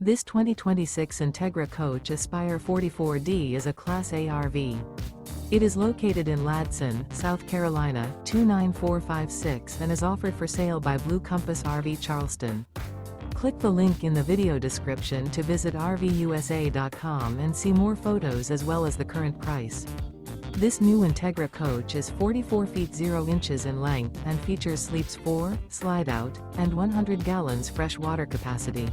This 2026 Entegra Coach Aspire 44D is a Class A RV. It is located in Ladson, South Carolina, 29456 and is offered for sale by Blue Compass RV Charleston. Click the link in the video description to visit RVUSA.com and see more photos as well as the current price. This new Entegra Coach is 44 feet 0 inches in length and features sleeps 4, Slideout, and 100 gallons fresh water capacity.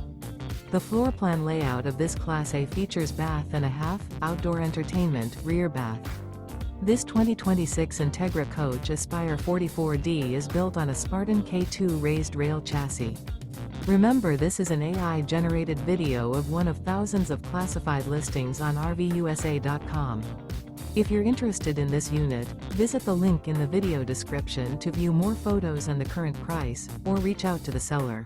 The floor plan layout of this Class A features bath and a half, outdoor entertainment, rear bath. This 2026 Entegra Coach Aspire 44D is built on a Spartan K2 Raised-Rail chassis. Remember, this is an AI-generated video of one of thousands of classified listings on RVUSA.com. If you're interested in this unit, visit the link in the video description to view more photos and the current price, or reach out to the seller.